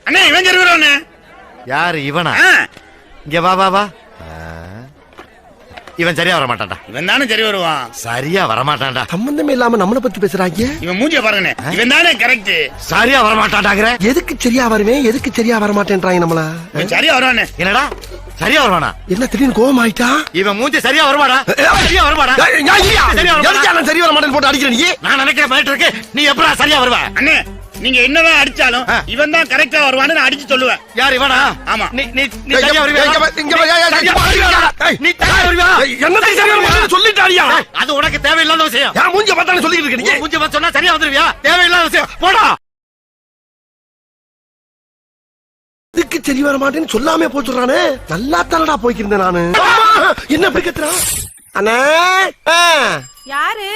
அண்ணே இவன் சரி வருவானே. யாரு இவனா? இங்க வா வா வா. இவன் சரியா வர மாட்டான்டா. இவன் தானே சரி வருவான். சரியா வர மாட்டான்டா. சம்பந்தமே இல்லாம நம்மளை பத்தி பேசுறாங்க. இவன் மூஞ்சிய பாருங்கண்ணே. இவன் தானே கரெக்ட். சரியா வர மாட்டான்டாங்கற. எதுக்கு சரியா வருவேன், எதுக்கு சரியா வர மாட்டேன்றாங்க நம்மள. இவன் சரியா வருவானே. என்னடா சரியா வருவானா? என்ன திடீர்னு கோவம் ஆயிட்டா? இவன் மூஞ்சி சரியா வருவாடா? சரியா வருவாடா? சரி வர மாட்டேன்னு போட்டு அடிக்கிற நீ. நான் நினைக்கிற மாதிரி இருக்கு. நீ எப்படா சரியா வருவ? அண்ணே நீங்க என்னதான் அடிச்சாலும் இவன் தான் கரெக்டா வருவான்னு நான் அடிச்சு சொல்லுவேன். யார் இவனா? ஆமா. நீ சரியா வருவியா? நீ சரியா வருவியா? என்னத்தை சரியா வர மாட்டேன்னு சொல்லிட்டாடியா? அது உனக்கு தேவையில்லாத விஷயம். யா மூஞ்ச பார்த்தானே சொல்லிட்டு இருக்க நீ. மூஞ்சி பார்த்து சொன்னா சரியா வந்துருவியா? தேவையில்லாத விஷயம். போடா. இதுக்கு சரி வர மாட்டேன்னு சொல்லாமே போச்சுறானே. நல்லா தானடா போய்க்கிருந்தேன் நானு. என்ன அப்படி கத்துறா? அண்ணே யாரு?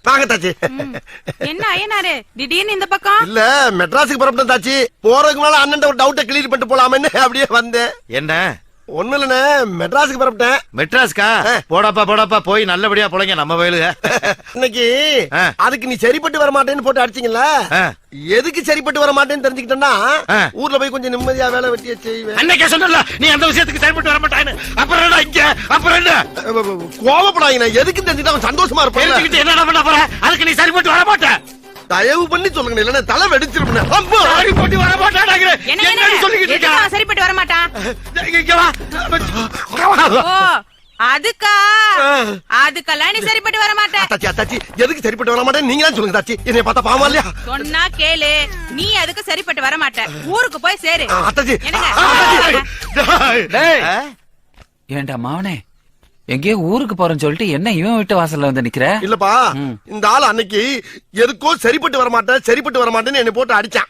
வாங்க தாச்சி. என்ன ஐயனாரு திடீர்னு இந்த பக்கம்? இல்ல மெட்ராஸுக்கு புறப்பட்டேன் தாச்சி. போறதுக்கு முன்னால அண்ணன் ஒரு டவுட்டை கிளியர் பண்ணிட்டு போலாமேன்னு அப்படியே வந்தேன். என்ன? ஒண்ணு இல்லண்ணே, மெட்ராஸுக்கு புறப்பட்டேன். மெட்ராஸ்கா? போடாப்பா போய் நல்லபடியா போலங்க நம்ம வயலுக. இன்னைக்கு அதுக்கு நீ சரிப்பட்டு வர மாட்டேன்னு போட்டு அடிச்சீங்கல்ல, எதுக்கு சரிப்பட்டு வர மாட்டேன்னு தெரிஞ்சுக்கிட்டேன்னா ஊர்ல போய் கொஞ்சம் நிம்மதியா வேலை வெட்டிய செய்வேன். அன்னைக்கே சொன்னல நீ அந்த விஷயத்துக்கு சரிப்பட்டு வர மாட்டான்னு. அப்புறம் என்ன இங்க? அப்புறம் என்ன? கோவப்படாதீங்க. எதுக்கு தெரிஞ்சுட்டு அவன் சந்தோஷமா இருப்பான். தெரிஞ்சுக்கிட்டு என்ன பண்ண போற? அதுக்கு நீ சரிப்பட்டு வர மாட்ட. தயவு பண்ணி சொல்லுங்க, இல்லன்னா தலை வெடிச்சிருப்பேன். சரிப்பட்டு வர மாட்டாங்க. என்ன சொல்லிக்கிட்டு இருக்க? சரிப்பட்டு வர மாட்டான். இங்க வா. ஓ அதுக்கா? அதுக்கெல்லாம் நீ சரிப்பட்டு வர மாட்ட. தாச்சி தாச்சி எதுக்கு சரிப்பட்டு வர மாட்டேன் நீங்க தான் சொல்லுங்க தாச்சி. என்னைய பார்த்தா பாவமா இல்லையா? சொன்னா கேளு. நீ அதுக்கு சரிப்பட்டு வர மாட்ட. ஊருக்கு போய் சேரு. அத்தாச்சி ஏண்டா மாவனே, எங்கேயோ ஊருக்கு போறேன்னு சொல்லிட்டு என்ன இவன் வீட்டு வாசல்ல வந்து நிக்கிற? இல்லப்பா, இந்த ஆள் அன்னைக்கு எதுக்கோ சரிப்பட்டு வர மாட்டேன்னு என்னை போட்டு அடிச்சான்.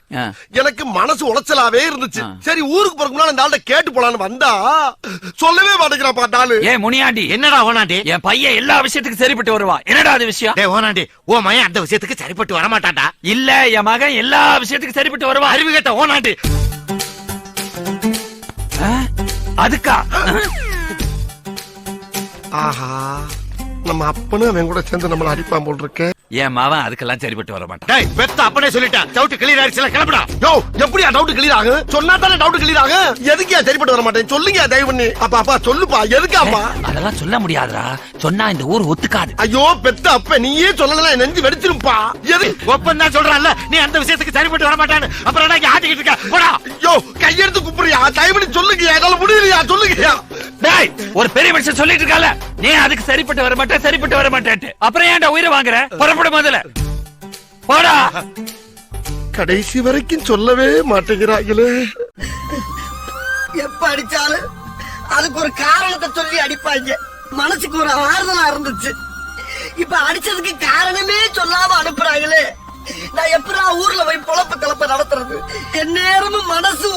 எனக்கு மனசு உளைச்சலாவே இருந்துச்சு. சரி ஊருக்கு போறதுக்கு முன்னால இந்த ஆள்கிட்ட கேட்டு போலான்னு வந்தா சொல்லவே மாட்டேங்கிறாப்பா ஆளு. ஏ முனியாண்டி, என்னடா ஓனாண்டி? என் பையன் எல்லா விஷயத்துக்கும் சரிப்பட்டு வருவான். என்னடா அது விஷயம்? டேய் ஓனாண்டி, ஓ மகன் அந்த விஷயத்துக்கு சரிப்பட்டு வர மாட்டான்டா. இல்ல, என் மகன் எல்லா விஷயத்துக்கும் சரிப்பட்டு வருவான். அறிவு கேட்ட ஓனாண்டி. அதுக்கா? ஆஹா, நம்ம அப்பனும் அவன் கூட சேர்ந்து நம்மள அடிப்பான் போல் இருக்கு. என் மாவன் அதுக்கெல்லாம் சரிப்பட்டு வர மாட்டான். டேய் பெத்த அப்பனே சொல்லிட்டான். டவுட் கிளியர் ஆயிடுச்சுல, கிளம்புடா. யோ எப்படியா டவுட் கிளியர் ஆகும்? சொன்னா தானே டவுட் கிளியர் ஆகும். எதுக்கியா சரிப்பட்டு வர மாட்டேன் சொல்லுங்க தயவு பண்ணி. அப்பா சொல்லுப்பா, எதுக்காப்பா? அதெல்லாம் சொல்ல முடியாதுடா. சொன்னா இந்த ஊர் ஒத்துக்காது. ஐயோ பெத்த அப்ப நீயே சொல்லலாம், நெஞ்சு வெடிச்சிருப்பா. எது ஒப்பன் தான் சொல்றான்ல நீ அந்த விஷயத்துக்கு சரிப்பட்டு வர மாட்டான்னு. அப்புறம் என்ன ஆட்டிக்கிட்டு இருக்க? போடா. யோ கையெடுத்து குப்புறியா? தயவு பண்ணி சொல்லுங்க, என்னால முடியலையா சொல்லுங்கயா. டேய் ஒரு பெரிய மனுஷன் சொல்லிட்டு இருக்கால, நீ அதுக்கு சரிப்பட்டு வர மாட்டே, சரிப்பட்டு வர மாட்டேன்ட்டு. அப்புறம் ஏன்டா உயிரை வாங்குற? புறப்படு முதல்ல. போடா. கடைசி வரைக்கும் சொல்லவே மாட்டேங்கிறாங்களே. எப்ப அடிச்சாலும் அதுக்கு ஒரு காரணத்தை சொல்லி அடிப்பாங்க. மனசுக்கு ஒரு ஆறுதலா இருந்துச்சு. இப்ப அடிச்சதுக்கு காரணமே சொல்லாம அனுப்புறாங்களே. நான் எப்படா ஊர்ல போய் பொழப்பு கிளப்ப நடத்துறது? என் நேரமும் மனசு